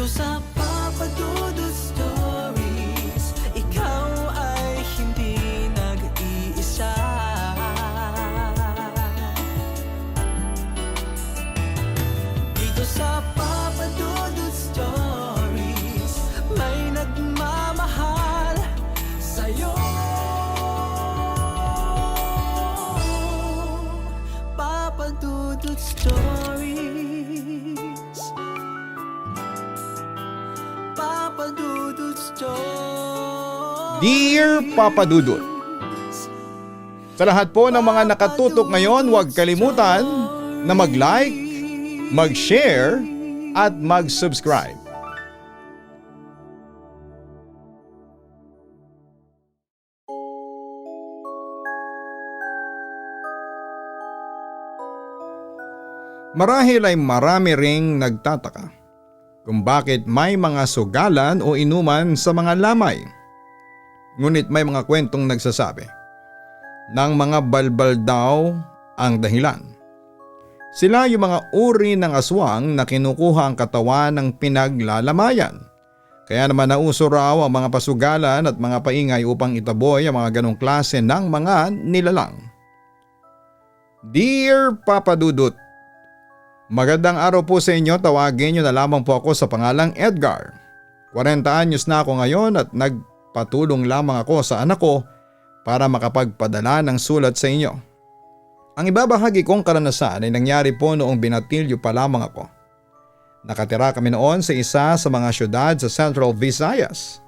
sa Papa Dudut Stories, ikaw ay hindi nag-iisa. Dito sa Papa Dudut Stories, may nagmamahal sa'yo. Papa Dudut Stories, Papa Dudut Stories. Dear Papa Dudut, sa lahat po ng mga nakatutok ngayon, huwag kalimutan na mag-like, mag-share at mag-subscribe. Marahil ay marami ring nagtataka kung bakit may mga sugalan o inuman sa mga lamay. Ngunit may mga kwentong nagsasabi ng mga balbal daw ang dahilan. Sila yung mga uri ng aswang na kinukuha ang katawan ng pinaglalamayan. Kaya naman nauso raw ang mga pasugalan at mga paingay upang itaboy ang mga ganong klase ng mga nilalang. Dear Papa Dudut, magandang araw po sa inyo. Tawagin niyo na lamang po ako sa pangalang Edgar. 40 anyos na ako ngayon at nagpatulong lamang ako sa anak ko para makapagpadala ng sulat sa inyo. Ang ibabahagi kong karanasan ay nangyari po noong binatilyo pa lamang ako. Nakatira kami noon sa isa sa mga syudad sa Central Visayas.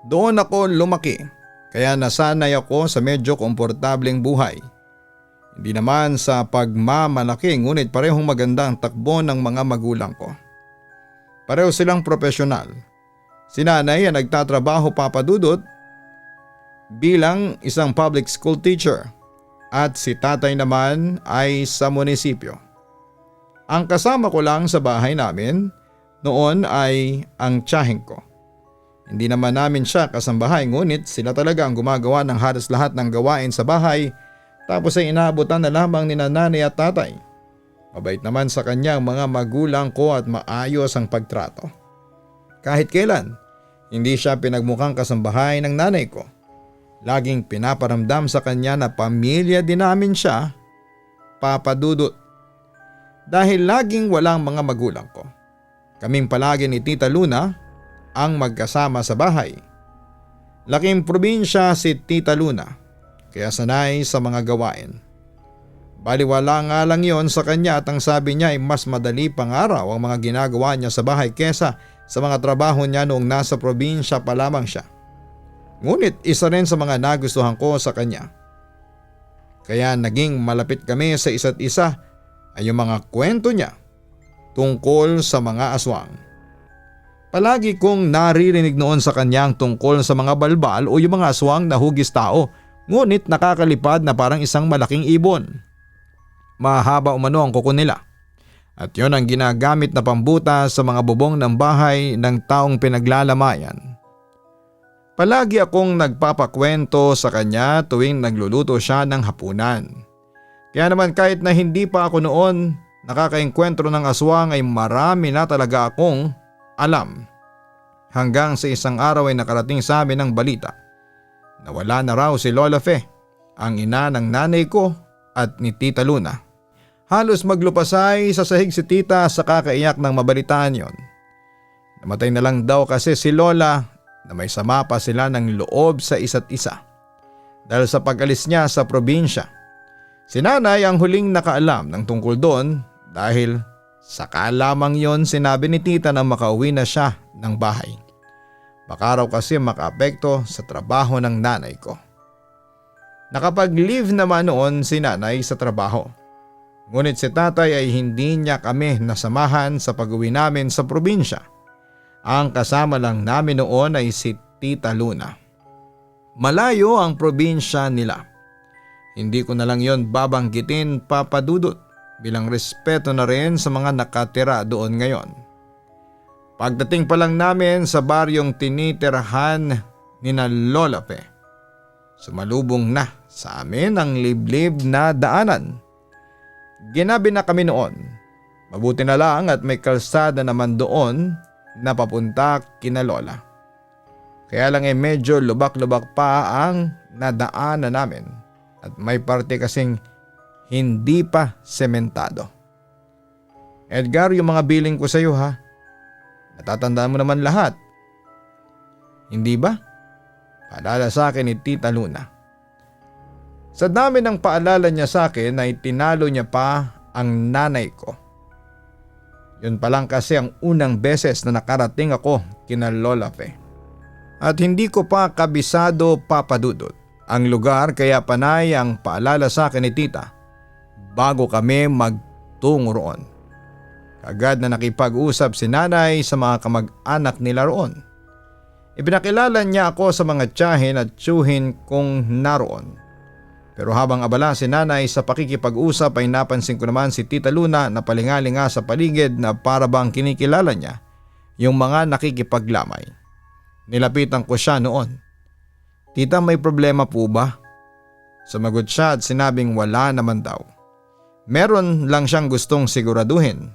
Doon ako lumaki, kaya nasanay ako sa medyo komportableng buhay. Hindi naman sa pagmamalaki, ngunit parehong maganda ang takbo ng mga magulang ko. Pareho silang profesional. Si nanay ay nagtatrabaho, Papa Dudut, bilang isang public school teacher at si tatay naman ay sa munisipyo. Ang kasama ko lang sa bahay namin noon ay ang tiyaheng ko. Hindi naman namin siya kasambahay, ngunit sila talaga ang gumagawa ng halos lahat ng gawain sa bahay. Tapos ay inaabutan na lamang ni nanay at tatay. Mabait naman sa kanyang mga magulang ko at maayos ang pagtrato. Kahit kailan, hindi siya pinagmukhang kasambahay ng nanay ko. Laging pinaparamdam sa kanya na pamilya din namin siya, Papa Dudut. Dahil laging walang mga magulang ko, kaming palagi ni Tita Luna ang magkasama sa bahay. Laking probinsya si Tita Luna, kaya sanay sa mga gawain. Baliwala nga lang yon sa kanya at ang sabi niya ay mas madali pang araw ang mga ginagawa niya sa bahay kesa sa mga trabaho niya noong nasa probinsya pa lamang siya. Ngunit isa rin sa mga nagustuhan ko sa kanya, kaya naging malapit kami sa isa't isa, ay yung mga kwento niya tungkol sa mga aswang. Palagi kong naririnig noon sa kanyang tungkol sa mga balbal o yung mga aswang na hugis tao, ngunit nakakalipad na parang isang malaking ibon. Mahaba umano ang kuko nila. At yon ang ginagamit na pambuta sa mga bubong ng bahay ng taong pinaglalamayan. Palagi akong nagpapakwento sa kanya tuwing nagluluto siya ng hapunan. Kaya naman kahit na hindi pa ako noon nakakaengkwentro ng aswang ay marami na talaga akong alam. Hanggang sa isang araw ay nakarating sa amin ang balita. Nawala na raw si Lola Fe, ang ina ng nanay ko at ni Tita Luna. Halos maglupasay sa sahig si Tita sa kakaiyak ng mabalitaan yon. Namatay na lang daw kasi si Lola na may sama pa sila ng loob sa isa't isa. Dahil sa pag-alis niya sa probinsya, si nanay ang huling nakaalam ng tungkol doon dahil saka lamang yon sinabi ni Tita na makauwi na siya ng bahay. Baka raw kasi makaapekto sa trabaho ng nanay ko. Nakapag-leave naman noon si nanay sa trabaho. Ngunit si tatay ay hindi niya kami nasamahan sa pag-uwi namin sa probinsya. Ang kasama lang namin noon ay si Tita Luna. Malayo ang probinsya nila. Hindi ko na lang yon babanggitin, Papa Dudut, bilang respeto na rin sa mga nakatira doon ngayon. Pagdating pa lang namin sa baryong tinitirahan ni na Lola Pe, sumalubong na sa amin ang liblib na daanan. Ginabi na kami noon. Mabuti na lang at may kalsada naman doon na papunta kina Lola. Kaya lang medyo lubak-lubak pa ang nadaanan namin at may parte kasing hindi pa sementado. Edgar, yung mga billing ko sa iyo ha, natatandaan mo naman lahat. Hindi ba? Paalala sa akin ni Tita Luna. Sa dami ng paalala niya sa akin ay tinalo niya pa ang nanay ko. Yun pa lang kasi ang unang beses na nakarating ako kina Lola Fe. At hindi ko pa kabisado papadudot ang lugar kaya panay ang paalala sa akin ni Tita bago kami magtungo roon. Agad na nakipag-usap si nanay sa mga kamag-anak nila roon. Ipinakilala niya ako sa mga tiyahin at tiyuhin kong naroon. Pero habang abala si nanay sa pakikipag-usap ay napansin ko naman si Tita Luna na palingalinga sa paligid na para bang kinikilala niya yung mga nakikipaglamay. Nilapitan ko siya noon. Tita, may problema po ba? Sumagot siya at sinabing wala naman daw. Meron lang siyang gustong siguraduhin.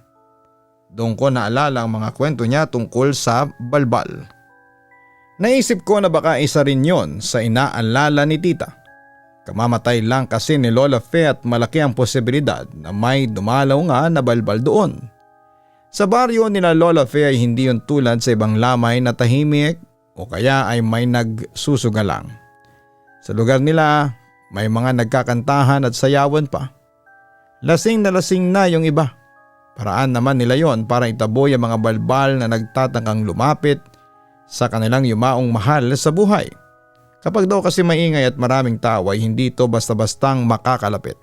Doon ko naalala ang mga kwento niya tungkol sa balbal. Naisip ko na baka isa rin yon sa inaalala ni Tita. Kamamatay lang kasi ni Lola Fe at malaki ang posibilidad na may dumalaw nga na balbal doon. Sa baryo nila Lola Fe ay hindi yon tulad sa ibang lamay na tahimik o kaya ay may nagsusuga lang. Sa lugar nila may mga nagkakantahan at sayawan pa. Lasing na yung iba. Paraan naman nila yon para itaboy ang mga balbal na nagtatangkang lumapit sa kanilang yumaong mahal sa buhay. Kapag daw kasi maingay at maraming tao ay hindi ito basta-bastang makakalapit.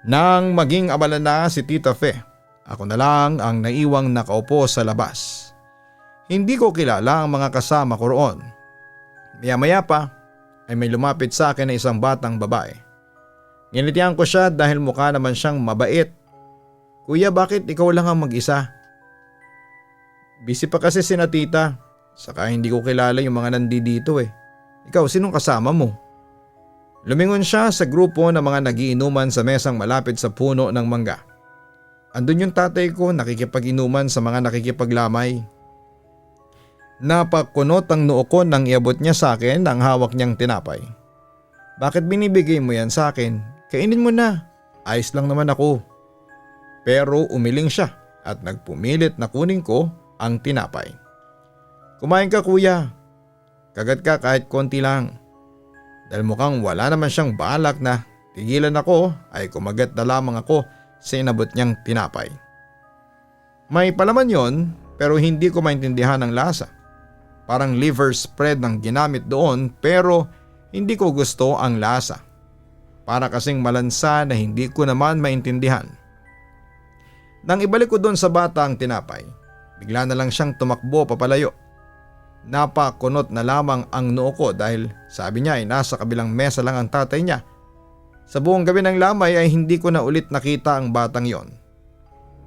Nang maging abala na si Tita Fe, ako na lang ang naiwang nakaupo sa labas. Hindi ko kilala ang mga kasama ko roon. Maya-maya pa ay may lumapit sa akin na isang batang babae. Nginitihan ko siya dahil mukha naman siyang mabait. Kuya, bakit ikaw lang ang mag-isa? Busy pa kasi sina Tita. Saka hindi ko kilala yung mga nandito eh. Ikaw, sinong kasama mo? Lumingon siya sa grupo ng mga nagiinuman sa mesang malapit sa puno ng mangga. Andun yung tatay ko nakikipag-inuman sa mga nakikipaglamay. Napakunot ang noo ko nang iabot niya sa akin ang hawak niyang tinapay. Bakit binibigay mo yan sa akin? Kainin mo na. Ayos lang naman ako. Pero umiling siya at nagpumilit na kunin ko ang tinapay. Kumain ka kuya. Kagat ka kahit konti lang. Dahil mukhang wala naman siyang balak na tigilan ako ay kumagat na lamang ako sa inabot niyang tinapay. May palaman yon pero hindi ko maintindihan ang lasa. Parang liver spread ang ginamit doon pero hindi ko gusto ang lasa. Para kasing malansa na hindi ko naman maintindihan. Nang ibalik ko doon sa bata ang tinapay, bigla na lang siyang tumakbo papalayo. Napakunot na lamang ang noo ko dahil sabi niya ay nasa kabilang mesa lang ang tatay niya. Sa buong gabi ng lamay ay hindi ko na ulit nakita ang batang yon.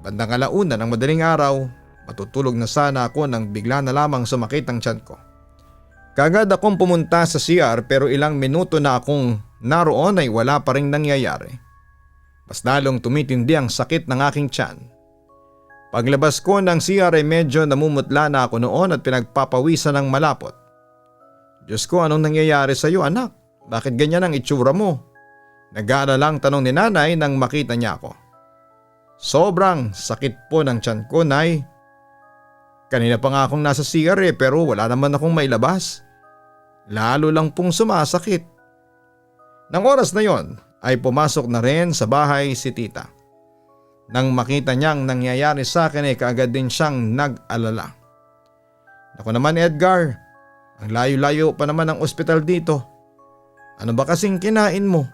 Bandang alauna ng madaling araw, matutulog na sana ako nang bigla na lamang sumakit ang tiyan ko. Kagad akong pumunta sa CR pero ilang minuto na akong naroon ay wala pa rin nangyayari. Mas lalong tumitindi ang sakit ng aking tiyan. Paglabas ko ng CR ay medyo namumutla na ako noon at pinagpapawisan ng malapot. Diyos ko, anong nangyayari sa iyo anak? Bakit ganyan ang itsura mo? Nag-aalalang tanong ni nanay nang makita niya ako. Sobrang sakit po ng tiyan ko, nay. Kanina pa nga akong nasa CR pero wala naman akong mailabas. Lalo lang pong sumasakit. Nang oras na yon ay pumasok na rin sa bahay si Tita. Nang makita niyang nangyayari sa akin ay kaagad din siyang nag-alala. Naku naman Edgar, ang layo-layo pa naman ang ospital dito. Ano ba kasing kinain mo?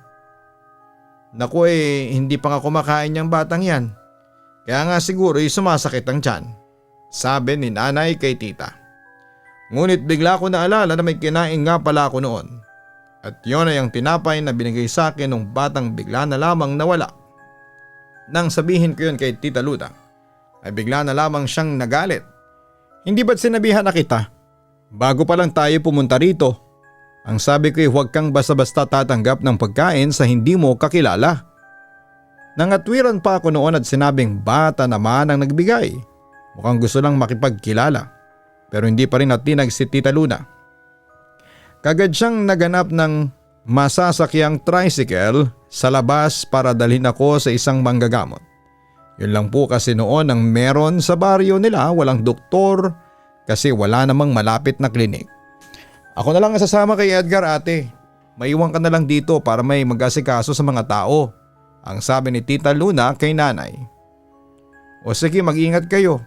Naku hindi pa nga kumakain niyang batang yan. Kaya nga siguro sumasakit ang tiyan. Sabi ni nanay kay Tita. Ngunit bigla ko naalala na may kinain nga pala ako noon. At yon ay ang tinapay na binigay sa akin nung batang bigla na lamang nawala. Nang sabihin ko yun kay Tita Luna, ay bigla na lamang siyang nagalit. Hindi ba't sinabihan na kita? Bago pa lang tayo pumunta rito. Ang sabi ko huwag kang basta-basta tatanggap ng pagkain sa hindi mo kakilala. Nangatwiran pa ako noon at sinabing bata naman ang nagbigay. Mukhang gusto lang makipagkilala pero hindi pa rin natinag si Tita Luna. Kagad siyang naganap ng masasakyang tricycle sa labas para dalhin ako sa isang manggagamot. Yun lang po kasi noon ang meron sa baryo nila, walang doktor kasi wala namang malapit na klinik. Ako na lang ang sasama kay Edgar, ate. Maiwan ka na lang dito para may mag-asikaso sa mga tao, ang sabi ni Tita Luna kay nanay. O sige, mag-ingat kayo.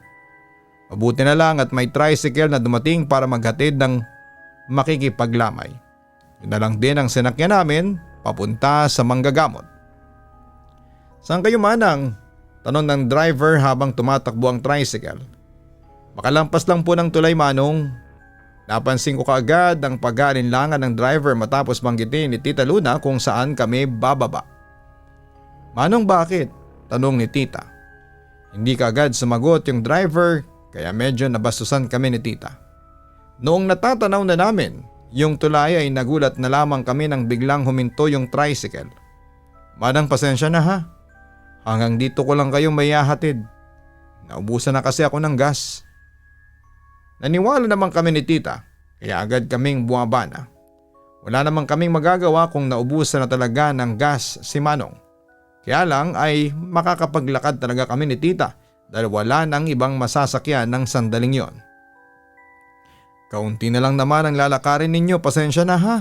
Mabuti na lang at may tricycle na dumating para maghatid ng makikipaglamay. Yun na lang din ang sinakyan namin papunta sa manggagamot. Saan kayo manang? Tanong ng driver habang tumatakbo ang tricycle. Makalampas lang po ng tulay, Manong. Napansin ko kaagad ang pag-aalinlangan ng driver matapos banggitin ni Tita Luna kung saan kami bababa. Manong, bakit? Tanong ni Tita. Hindi kaagad sumagot yung driver kaya medyo nabastusan kami ni Tita. Noong natatanaw na namin yung tulay ay nagulat na lamang kami nang biglang huminto yung tricycle. Manang, pasensya na ha. Hanggang dito ko lang kayong mayahatid. Naubusan na kasi ako ng gas. Naniwala naman kami ni Tita kaya agad kaming bumaba na. Wala naman kaming magagawa kung naubusan na talaga ng gas si Manong. Kaya lang ay makakapaglakad talaga kami ni Tita dahil wala nang ibang masasakyan ng sandaling yon. Kaunti na lang naman ang lalakarin ninyo, pasensya na ha.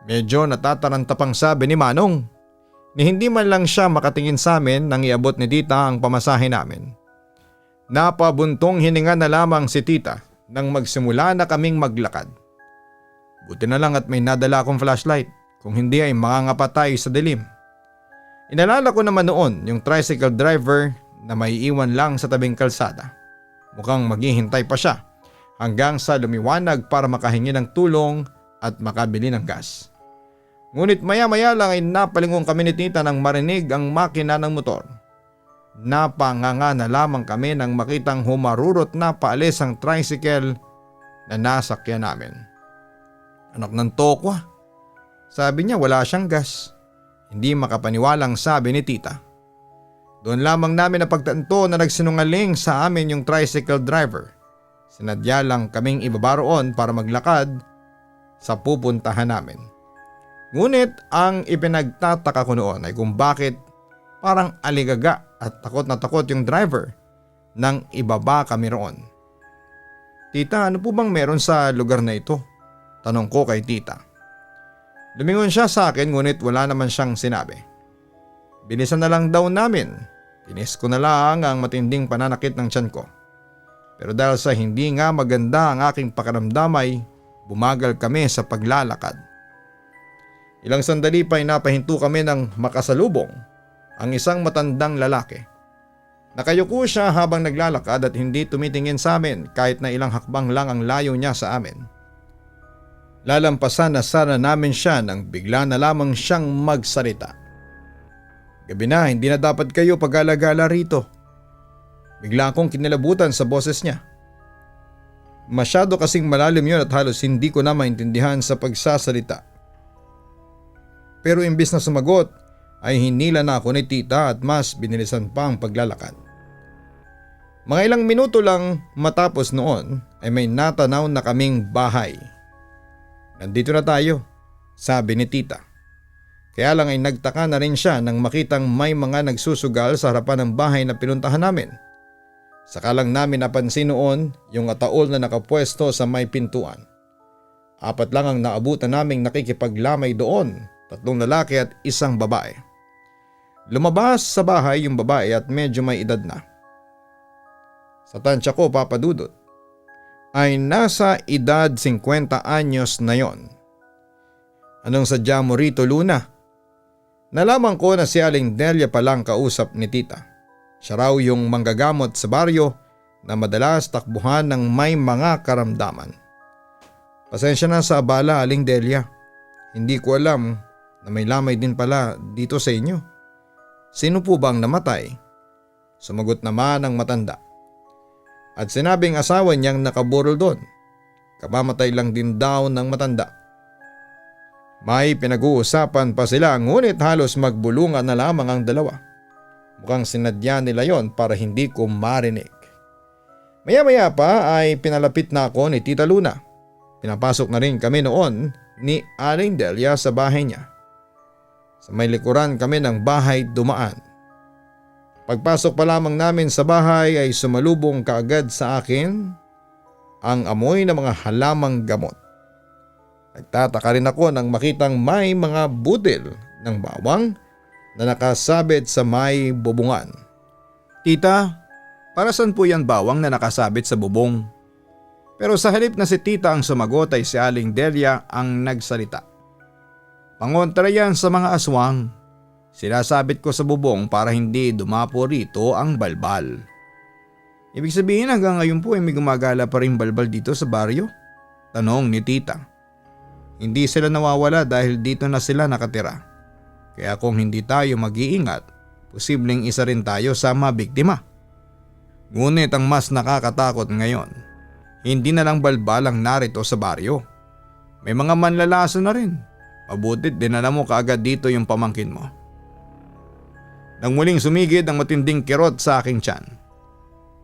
Medyo natataranta pang sabi ni Manong. Ni hindi man lang siya makatingin sa amin nang iabot ni Tita ang pamasahe namin. Napabuntong hininga na lamang si Tita nang magsimula na kaming maglakad. Buti na lang at may nadala akong flashlight, kung hindi ay mangangapatay sa dilim. Inalala ko naman noon yung tricycle driver na may iwan lang sa tabing kalsada. Mukhang maghihintay pa siya hanggang sa lumiwanag para makahingi ng tulong at makabili ng gas. Ngunit maya-maya lang ay napalingon kami ni Tita nang marinig ang makina ng motor. Napanganga na lamang kami nang makitang humarurot na paalis ang tricycle na nasakyan namin. Anak ng tokwa. Sabi niya wala siyang gas. Hindi makapaniwalang sabi ni Tita. Doon lamang namin napagtanto na nagsinungaling sa amin yung tricycle driver. Sinadya lang kaming ibaba roon para maglakad sa pupuntahan namin. Ngunit ang ipinagtataka ko noon ay kung bakit parang aligaga at takot na takot yung driver nang ibaba kami roon. Tita, ano po bang meron sa lugar na ito? Tanong ko kay Tita. Lumingon siya sa akin ngunit wala naman siyang sinabi. Binisan na lang daw namin. Tinis ko na lang ang matinding pananakit ng tiyan ko. Pero dahil sa hindi nga maganda ang aking pakiramdam ay bumagal kami sa paglalakad. Ilang sandali pa ay napahinto kami ng makasalubong ang isang matandang lalaki. Nakayuko siya habang naglalakad at hindi tumitingin sa amin kahit na ilang hakbang lang ang layo niya sa amin. Lalampasan na sana namin siya nang bigla na lamang siyang magsalita. Gabi na, hindi na dapat kayo pag-alagala rito. Bigla akong kinilabutan sa boses niya. Masyado kasing malalim yun at halos hindi ko na maintindihan sa pagsasalita. Pero imbis na sumagot ay hinila na ako ni Tita at mas binilisan pa ang paglalakad. Mga ilang minuto lang matapos noon ay may natanaw na kaming bahay. Nandito na tayo, sabi ni Tita. Kaya lang ay nagtaka na rin siya nang makitang may mga nagsusugal sa harapan ng bahay na pinuntahan namin. Saka lang namin napansin noon yung ataol na nakapwesto sa may pintuan. 4 lang ang naabutan naming nakikipaglamay doon, 3 lalaki at 1 babae. Lumabas sa bahay yung babae at medyo may edad na. Sa tansya ko, Papa Dudut, ay nasa edad 50 anyos na yon. Anong sadya mo rito, Luna? Nalaman ko na si Aling Delia palang kausap ni Tita. Siya raw yung manggagamot sa baryo na madalas takbuhan ng may mga karamdaman. Pasensya na sa abala, Aling Delia. Hindi ko alam na may lamay din pala dito sa inyo. Sino po bang namatay? Sumagot naman ang matanda. At sinabing asawa niyang nakaburol doon. Kamamatay lang din daw ng matanda. May pinag-uusapan pa sila ngunit halos magbulungan na lamang ang dalawa. Mukhang sinadya nila yon para hindi ko marinig. Maya-maya pa ay pinalapit na ako ni Tita Luna. Pinapasok na rin kami noon ni Aling Delia sa bahay niya. Sa may likuran kami ng bahay dumaan. Pagpasok pa lamang namin sa bahay ay sumalubong kaagad sa akin ang amoy ng mga halamang gamot. Nagtataka rin ako nang makitang may mga butil ng bawang na nakasabit sa may bubungan. Tita, para saan po yan bawang na nakasabit sa bubong? Pero sa halip na si tita ang sumagot ay si Aling Delia ang nagsalita. Pangontra yan sa mga aswang. Sinasabit ko sa bubong para hindi dumapo rito ang balbal. Ibig sabihin hanggang ngayon po ay may gumagala pa rin balbal dito sa baryo? Tanong ni tita. Hindi sila nawawala dahil dito na sila nakatira. Kaya kung hindi tayo mag-iingat, posibleng isa rin tayo sa mabiktima. Ngunit ang mas nakakatakot ngayon, hindi na lang balbalang narito sa baryo. May mga manlalaso na rin. Mabutit dinala mo kaagad dito yung pamangkin mo. Nang muling sumigid ang matinding kirot sa aking tiyan,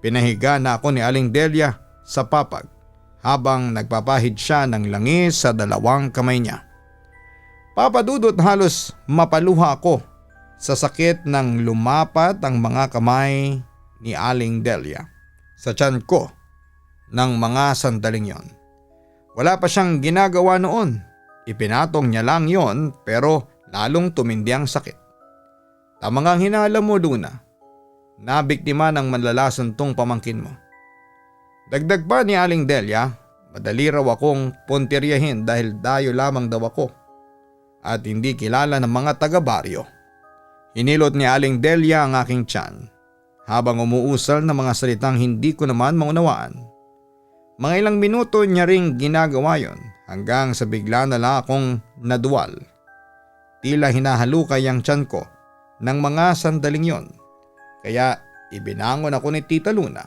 pinahiga na ako ni Aling Delia sa papag habang nagpapahid siya ng langis sa dalawang kamay niya. Papadudot halos mapaluha ako sa sakit ng lumapat ang mga kamay ni Aling Delia sa tiyan ko ng mga sandaling yon. Wala pa siyang ginagawa noon. Ipinatong niya lang yon pero lalong tumindi ang sakit. Tama ngang hinala mo, Luna. Nabiktima ng manlalason tong pamangkin mo. Dagdag pa ni Aling Delia, madali raw akong puntiryahin dahil dayo lamang daw ako at hindi kilala ng mga taga-baryo. Hinilot ni Aling Delia ang aking tiyan habang umuusal ng mga salitang hindi ko naman maunawaan. Mga ilang minuto niya ring ginagawa yon hanggang sa bigla na lang akong naduwal. Tila hinahalukay ang tiyan ko ng mga sandaling yon. Kaya ibinangon ako ni Tita Luna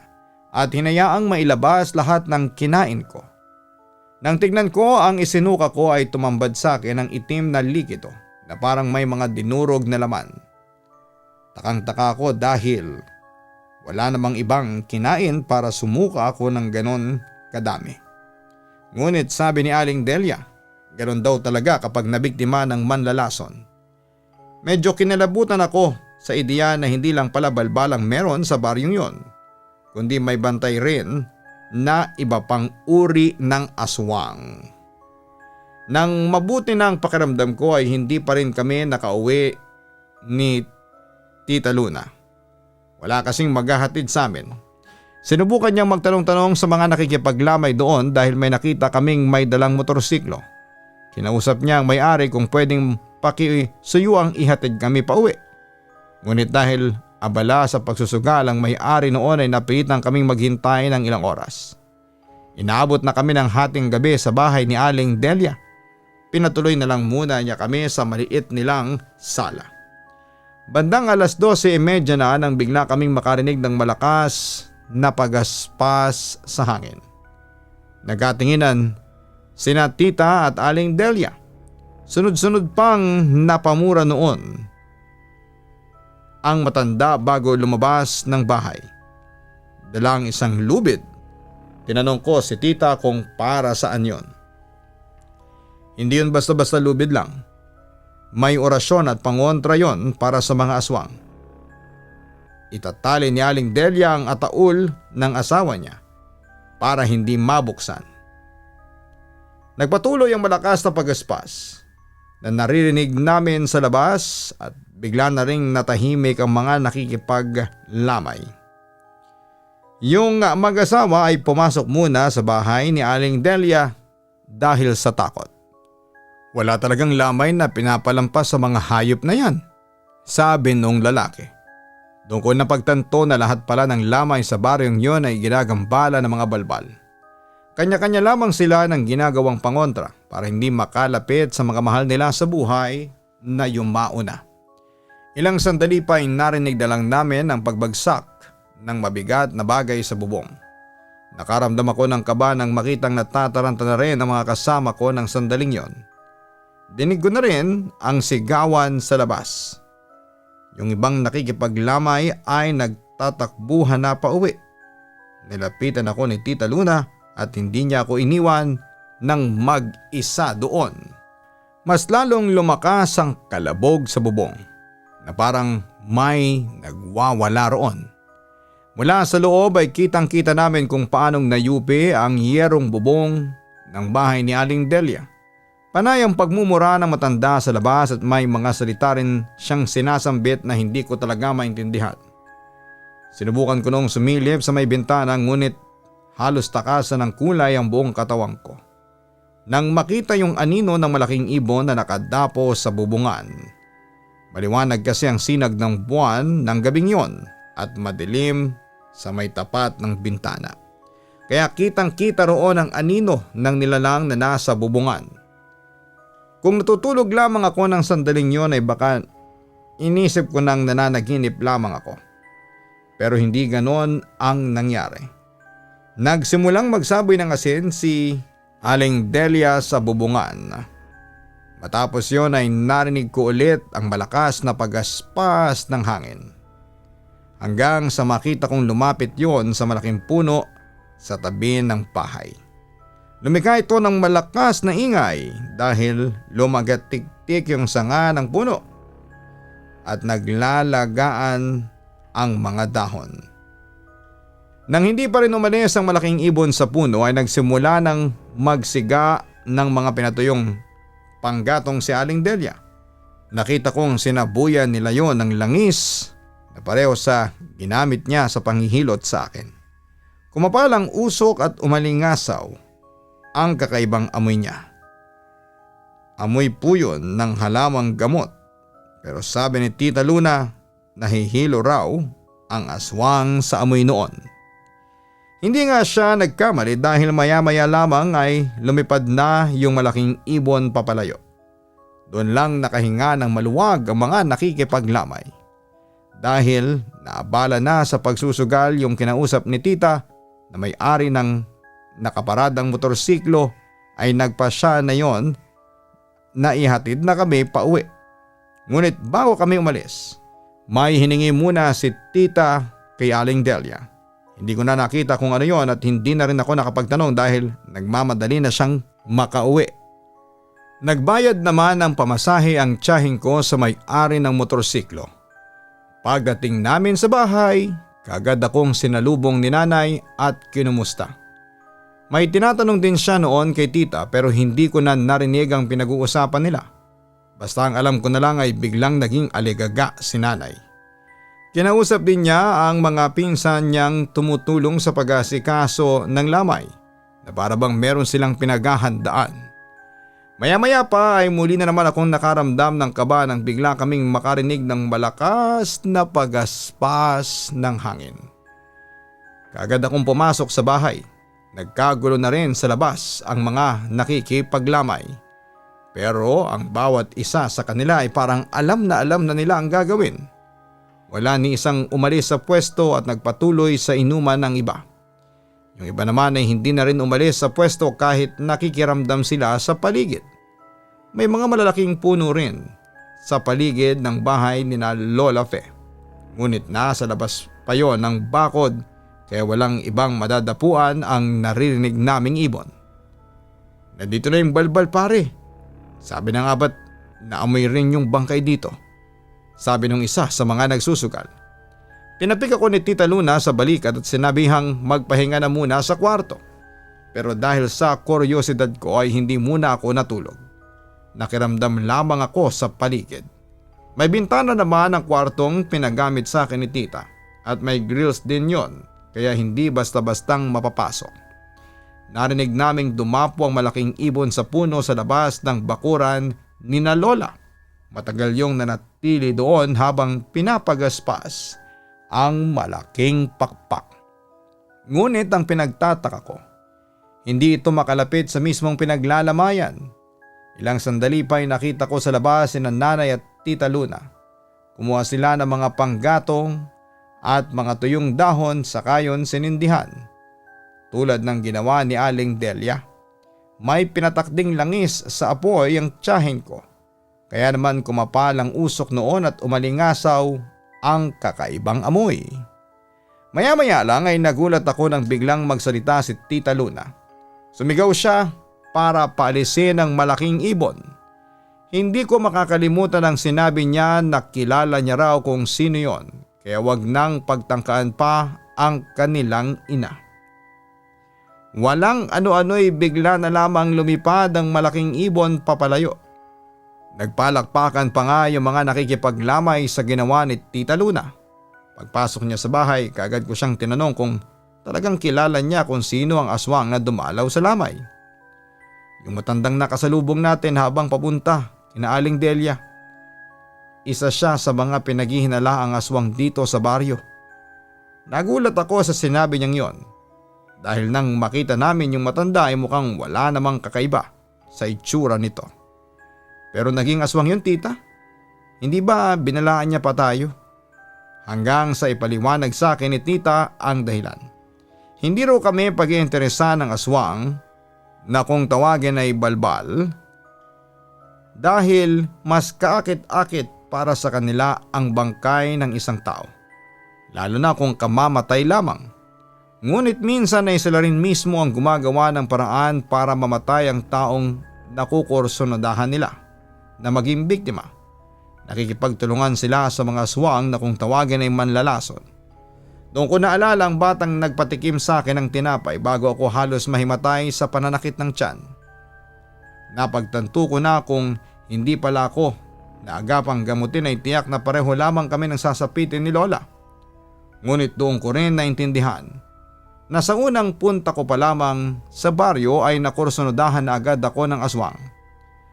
at hinayaang mailabas lahat ng kinain ko. Nang tignan ko ang isinuka ko ay tumambad sa akin ang itim na likido na parang may mga dinurog na laman. Takang-taka ako dahil wala namang ibang kinain para sumuka ako ng ganon kadami. Ngunit sabi ni Aling Delia, ganon daw talaga kapag nabiktima ng manlalason. Medyo kinalabutan ako sa ideya na hindi lang pala balbalang meron sa baryong yon, kundi may bantay rin na iba pang uri ng aswang. Nang mabuti na ang pakiramdam ko ay hindi pa rin kami nakauwi ni Tita Luna. Wala kasing maghahatid sa amin. Sinubukan niyang magtanong-tanong sa mga nakikipaglamay doon dahil may nakita kaming may dalang motorsiklo. Kinausap niya ang may-ari kung pwedeng pakisuyuang ihatid kami pa uwi. Ngunit dahil abala sa pagsusugal ang may-ari noon ay napilitan kaming maghintay ng ilang oras. Inaabot na kami ng hating gabi sa bahay ni Aling Delia. Pinatuloy na lang muna niya kami sa maliit nilang sala. Bandang 12:30 na nang bigla kaming makarinig ng malakas na pagaspas sa hangin. Nagkatinginan sina Tita at Aling Delia. Sunod-sunod pang napamura noon ang matanda bago lumabas ng bahay. Dalang isang lubid. Tinanong ko si Tita kung para saan yon. Hindi yun basta-basta lubid lang. May orasyon at pangontra yon para sa mga aswang. Itatali ni Aling Delia ang ataul ng asawa niya para hindi mabuksan. Nagpatuloy ang malakas na pagaspas na naririnig namin sa labas at bigla na ring natahimik ang mga nakikipaglamay. Yung mag-asawa ay pumasok muna sa bahay ni Aling Delia dahil sa takot. Wala talagang lamay na pinapalampas sa mga hayop na yan, sabi nung lalaki. Doon ko napagtanto na lahat pala ng lamay sa baryong yon ay ginagambala ng mga balbal. Kanya-kanya lamang sila ng ginagawang pangontra para hindi makalapit sa mga mahal nila sa buhay na yumauna. Ilang sandali pa ay narinig na lang namin ang pagbagsak ng mabigat na bagay sa bubong. Nakaramdam ako ng kaba nang makitang natataranta na rin ang mga kasama ko ng sandaling yon. Dinig ko na rin ang sigawan sa labas. Yung ibang nakikipaglamay ay nagtatakbuhan na pauwi. Nilapitan ako ni Tita Luna at hindi niya ako iniwan ng mag-isa doon. Mas lalong lumakas ang kalabog sa bubong na parang may nagwawala roon. Mula sa loob ay kitang-kita namin kung paanong nayupi ang yerong bubong ng bahay ni Aling Delia. Panay ang pagmumura ng matanda sa labas at may mga salita rin siyang sinasambit na hindi ko talaga maintindihan. Sinubukan ko noong sumilip sa may bintana ngunit halos takasan ng kulay ang buong katawan ko. Nang makita yung anino ng malaking ibon na nakadapo sa bubungan. Maliwanag kasi ang sinag ng buwan ng gabing yon at madilim sa may tapat ng bintana. Kaya kitang-kita roon ang anino ng nilalang na nasa bubungan. Kung natutulog lamang ako ng sandaling yon ay baka inisip ko nang nananaginip lamang ako. Pero hindi ganon ang nangyari. Nagsimulang magsaboy ng asin si Aling Delia sa bubungan. Matapos yon ay narinig ko ulit ang malakas na pagaspas ng hangin. Hanggang sa makita kong lumapit yon sa malaking puno sa tabi ng bahay. Lumika ito ng malakas na ingay dahil lumagatik-tik yung sanga ng puno at naglalagaan ang mga dahon. Nang hindi pa rin umalis ang malaking ibon sa puno ay nagsimula ng magsiga ng mga pinatuyong panggatong si Aling Delia. Nakita kong sinabuyan nila yon ng langis na pareho sa ginamit niya sa panghihilot sa akin. Kumapal ang usok at umalingasaw ang kakaibang amoy niya. Amoy po yun ng halamang gamot, pero sabi ni Tita Luna nahihilo raw ang aswang sa amoy noon. Hindi nga siya nagkamali dahil maya-maya lamang ay lumipad na yung malaking ibon papalayo. Doon lang nakahinga ng maluwag ang mga nakikipaglamay. Dahil naabala na sa pagsusugal yung kinausap ni Tita na may-ari ng nakaparadang motorsiklo ay nagpasya na yon na ihatid na kami pauwi. Ngunit bago kami umalis, may hiningi muna si Tita kay Aling Delia. Hindi ko na nakita kung ano yon at hindi na rin ako nakapagtanong dahil nagmamadali na siyang makauwi. Nagbayad naman ng pamasahe ang tiyahin ko sa may-ari ng motorsiklo. Pagdating namin sa bahay, kagad akong sinalubong ni nanay at kinumusta. May tinatanong din siya noon kay Tita pero hindi ko na narinig ang pinag-uusapan nila. Basta ang alam ko na lang ay biglang naging aligaga si nanay. Kinausap din niya ang mga pinsan niyang tumutulong sa pag-asikaso ng lamay na para bang meron silang pinaghahandaan. Maya-maya pa ay muli na naman akong nakaramdam ng kaba nang bigla kaming makarinig ng malakas na pagaspas ng hangin. Kaagad akong pumasok sa bahay. Nagkagulo na rin sa labas ang mga nakikipaglamay. Pero ang bawat isa sa kanila ay parang alam na nila ang gagawin. Wala ni isang umalis sa pwesto at nagpatuloy sa inuman ng iba. Yung iba naman ay hindi na rin umalis sa pwesto kahit nakikiramdam sila sa paligid. May mga malalaking puno rin sa paligid ng bahay ni na Lola Fe. Ngunit nasa labas pa yon ng bakod kaya walang ibang madadapuan ang naririnig naming ibon. Nandito na yung balbal pare. Sabi na nga ba't naamoy rin yung bangkay dito? Sabi nung isa sa mga nagsusugal. Tinapik ako ni Tita Luna sa balikat at sinabihang magpahinga na muna sa kwarto. Pero dahil sa kuryosidad ko ay hindi muna ako natulog. Nakiramdam lamang ako sa paligid. May bintana naman ang kwartong pinagamit sa akin ni Tita at may grills din yon kaya hindi basta-bastang mapapasok. Narinig naming dumapo ang malaking ibon sa puno sa labas ng bakuran ni na Lola. Matagal yung nanatili doon habang pinapagaspas ang malaking pakpak. Ngunit ang pinagtataka ko, hindi ito makalapit sa mismong pinaglalamayan. Ilang sandali pa ay nakita ko sa labas si nanay at Tita Luna. Kumuha sila ng mga panggatong at mga tuyong dahon sa kayon sinindihan. Tulad ng ginawa ni Aling Delia. May pinatakding langis sa apoy ang tiyahin ko. Kaya naman kumapal ang usok noon at umalingasaw ang kakaibang amoy. Maya-maya lang ay nagulat ako nang biglang magsalita si Tita Luna. Sumigaw siya para paalisin ang malaking ibon. Hindi ko makakalimutan ang sinabi niya na kilala niya raw kung sino yon, kaya wag nang pagtangkaan pa ang kanilang ina. Walang ano-ano'y bigla na lamang lumipad ang malaking ibon papalayo. Nagpalakpakan pa nga yung mga nakikipaglamay sa ginawa ni Tita Luna. Pagpasok niya sa bahay, kaagad ko siyang tinanong kung talagang kilala niya kung sino ang aswang na dumalaw sa lamay. Yung matandang nakasalubong natin habang papunta, kina Aling Delia. Isa siya sa mga pinaghihinalaang aswang dito sa baryo. Nagulat ako sa sinabi niyang yon. Dahil nang makita namin yung matanda ay mukhang wala namang kakaiba sa itsura nito. Pero naging aswang yun, tita. Hindi ba binalaan niya pa tayo? Hanggang sa ipaliwanag sa akin ni tita ang dahilan. Hindi raw kami pag-iinteresa ng aswang na kung tawagin ay balbal dahil mas kaakit-akit para sa kanila ang bangkay ng isang tao. Lalo na kung kamamatay lamang. Ngunit minsan ay sila rin mismo ang gumagawa ng paraan para mamatay ang taong nakukursunadahan nila na maging biktima. Nakikipagtulungan sila sa mga aswang na kung tawagin ay manlalason. Doon ko naalala ang batang nagpatikim sa akin ng tinapay bago ako halos mahimatay sa pananakit ng tiyan. Napagtanto ko na kung hindi pala ako na agapang gamutin ay tiyak na pareho lamang kami ng sasapitin ni Lola. Ngunit doon ko rin naintindihan na sa unang punta ko pa lamang sa baryo ay nakursunodahan na agad ako ng aswang.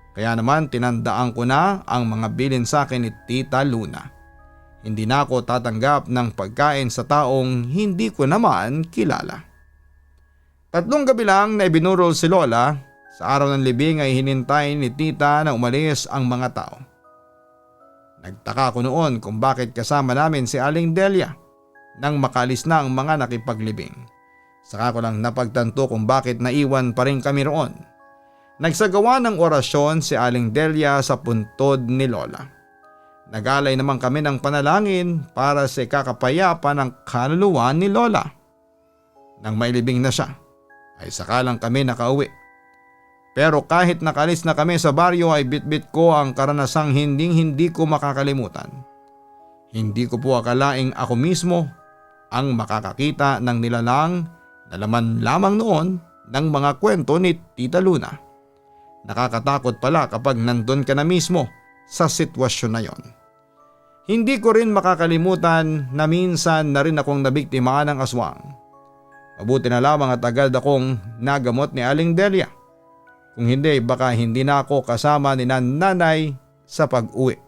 Kaya naman tinandaan ko na ang mga bilin sa akin ni Tita Luna. Hindi na ako tatanggap ng pagkain sa taong hindi ko naman kilala. 3 gabi lang na ibinurol si Lola. Sa araw ng libing ay hinintay ni Tita na umalis ang mga tao. Nagtaka ko noon kung bakit kasama namin si Aling Delia nang makalis na ang mga nakipaglibing. Saka ko lang napagtanto kung bakit naiwan pa rin kami roon. Nagsagawa ng orasyon si Aling Delia sa puntod ni Lola. Nagalay naman kami ng panalangin para sa ikakapayapa ng kaluluwa ni Lola. Nang mailibing na siya, ay saka lang kami nakauwi. Pero kahit nakalis na kami sa baryo ay bitbit ko ang karanasang hindi ko makakalimutan. Hindi ko po akalaing ako mismo ang makakakita ng nilalang na laman lamang noon ng mga kwento ni Tita Luna. Nakakatakot pala kapag nandun ka na mismo sa sitwasyon na yon. Hindi ko rin makakalimutan na minsan na rin akong nabiktima ng aswang. Mabuti na lamang at agad akong nagamot ni Aling Delia. Kung hindi, baka hindi na ako kasama ni nanay sa pag-uwi.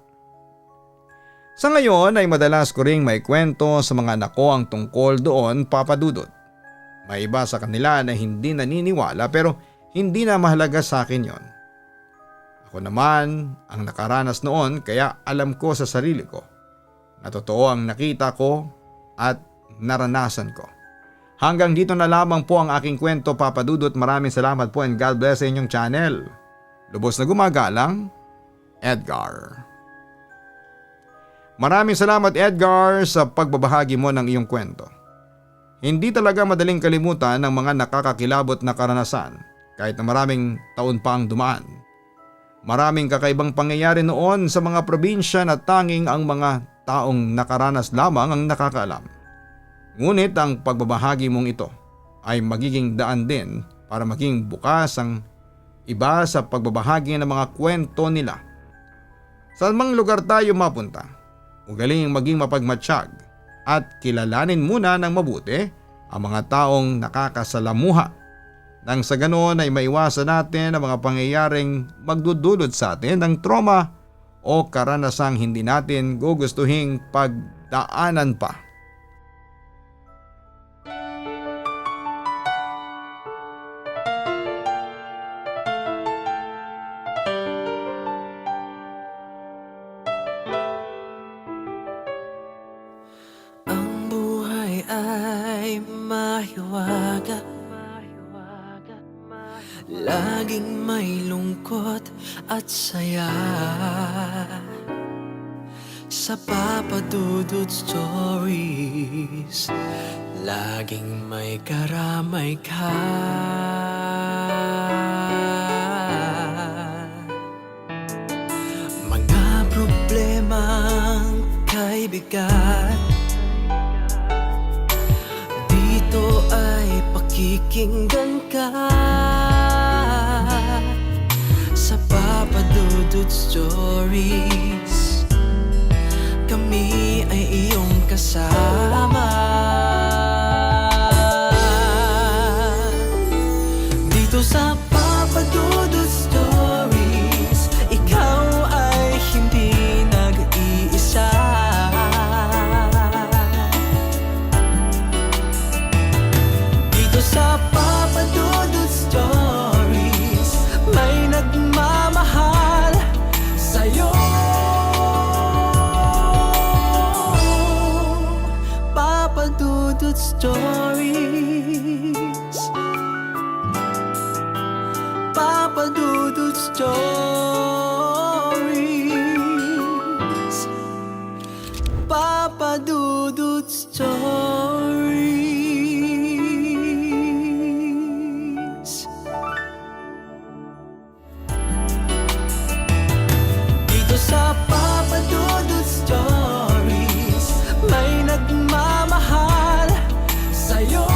Sa ngayon ay madalas ko ring may kwento sa mga anak ko ang tungkol doon, Papa Dudut. May iba sa kanila na hindi naniniwala pero hindi na mahalaga sa akin yon. Ako naman ang nakaranas noon kaya alam ko sa sarili ko na totoo ang nakita ko at naranasan ko. Hanggang dito na lamang po ang aking kwento, Papa Dudut. Maraming salamat po and God bless sa inyong channel. Lubos na gumagalang, Edgar. Maraming salamat, Edgar, sa pagbabahagi mo ng iyong kwento. Hindi talaga madaling kalimutan ang mga nakakakilabot na karanasan kahit na maraming taon pa ang dumaan. Maraming kakaibang pangyayari noon sa mga probinsya na tanging ang mga taong nakaranas lamang ang nakakaalam. Ngunit ang pagbabahagi mong ito ay magiging daan din para maging bukas ang iba sa pagbabahagi ng mga kwento nila. Sa mang lugar tayo mapunta, ugaling maging mapagmatsyag at kilalanin muna ng mabuti ang mga taong nakakasalamuha. Nang sa ganoon ay maiwasan natin ang mga pangyayaring magdudulot sa atin ng trauma o karanasang hindi natin gugustuhing pagdaanan pa. Ang buhay ay mahiwaga, laging may lungkot at saya. sa Papa Dudut Stories. Laging may karamay ka. Mga problemang kay bigat, dito ay pakikinggan ka. Sa Papa Dudut Stories, kami ay iyong kasama. Dito sa Papa Dudut Stories, ikaw ay hindi nag-iisa. Dito sa Papa Dudut Stories, may nagmamahal sa'yo. Papa Dudut Stories, Papa Dudut Stories, Papa Dudut Stories. Dito sa Papa Dudut Stories, may nagmamahal sa'yo.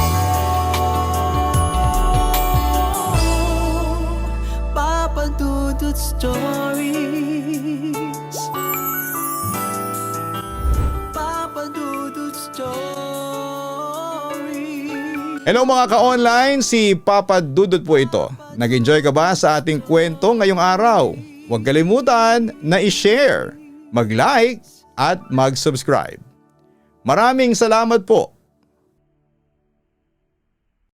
Papa Dudut Stories, Papa Dudut Stories. Hello mga ka-online, si Papa Dudut po ito. Nag-enjoy ka ba sa ating kwento ngayong araw? Huwag kalimutan na i-share, mag-like at mag-subscribe. Maraming salamat po.